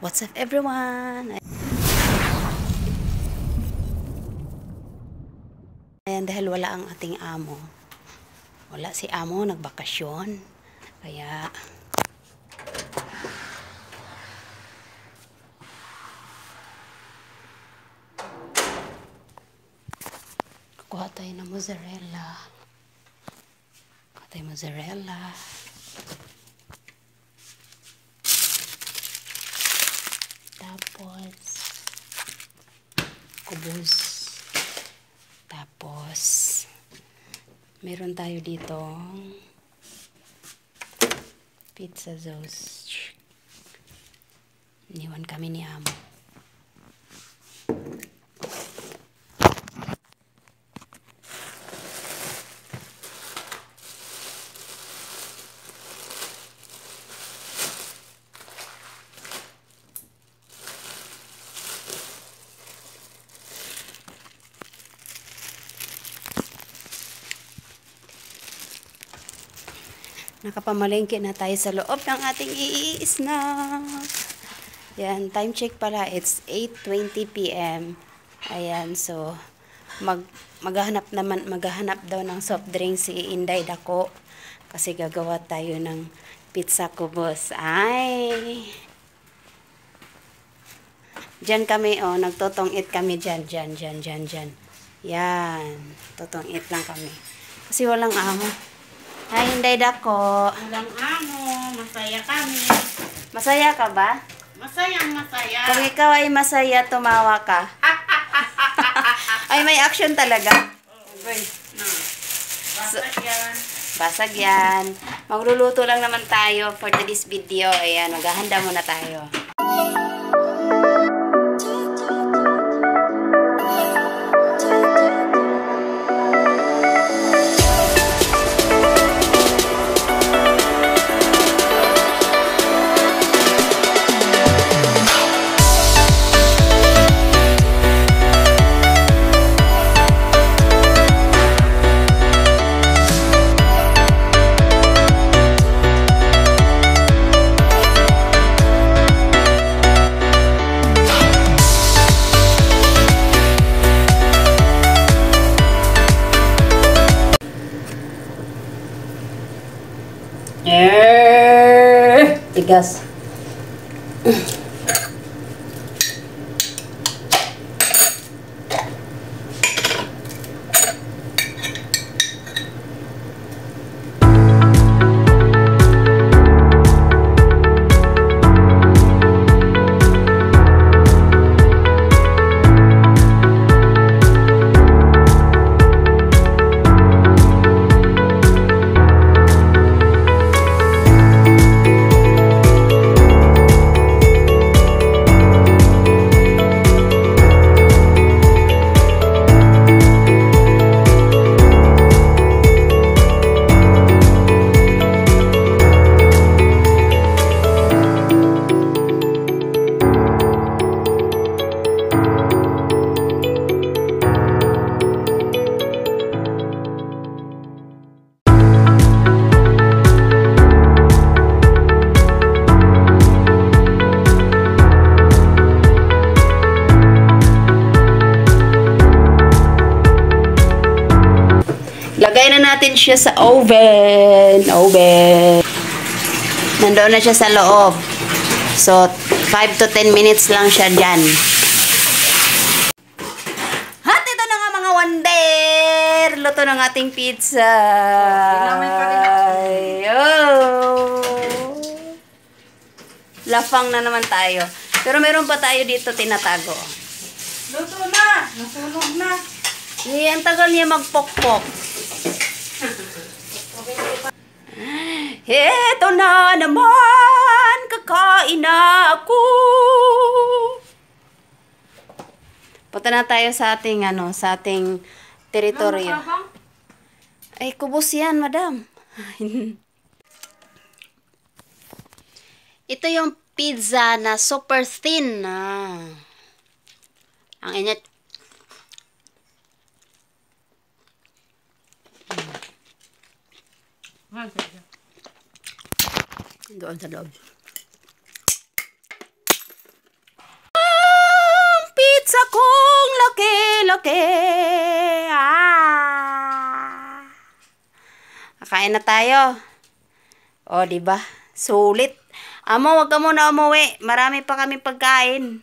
What's up everyone? Ayan, dahil wala ang ating amo. Wala si amo, nagbakasyon. Kaya kuha tayo ng mozzarella. Kuha tayo mozzarella. Tapos kubos. Tapos meron tayo dito pizza sauce. Iniwan kami ni amo. Nakapamalengke na tayo sa loob ng ating i-snack. Yan, time check pala. It's 8:20 p.m. Ayan, so maghahanap daw ng soft drink si Inday Dako kasi gagawa tayo ng pizza kubos. Ay! Diyan kami, oh, nagtotong-it kami dyan. Yan, totong-it lang kami. Kasi walang amo. Ay, Inday Dako. Walang amo, masaya kami. Masaya ka ba? Masayang masaya. Kung ikaw ay masaya, tumawa ka. Ay, may action talaga. Okay. No. Basag yan. Basag yan. Magluluto lang naman tayo for today's video. Ayan, maghahanda muna tayo. Tigas. Lagay na natin siya sa oven. Nandoon na siya sa loob. So, 5 to 10 minutes lang siya dyan. At ito na nga mga wonder! Luto ng ating pizza. Oh! Lafang na naman tayo. Pero meron pa tayo dito tinatago. Luto na! Nasunog na! Ang tagal niya magpokpok. Eto na naman, kakain na ako. Punta na tayo sa ating sa ating teritoryo. Ay, kubos yan, madam. Ito yung pizza na super thin na. Ang init. Doon sa loob. laki. Kakain na tayo. O, diba? Sulit. Amo, wag ka muna umuwi. Marami pa kami pagkain.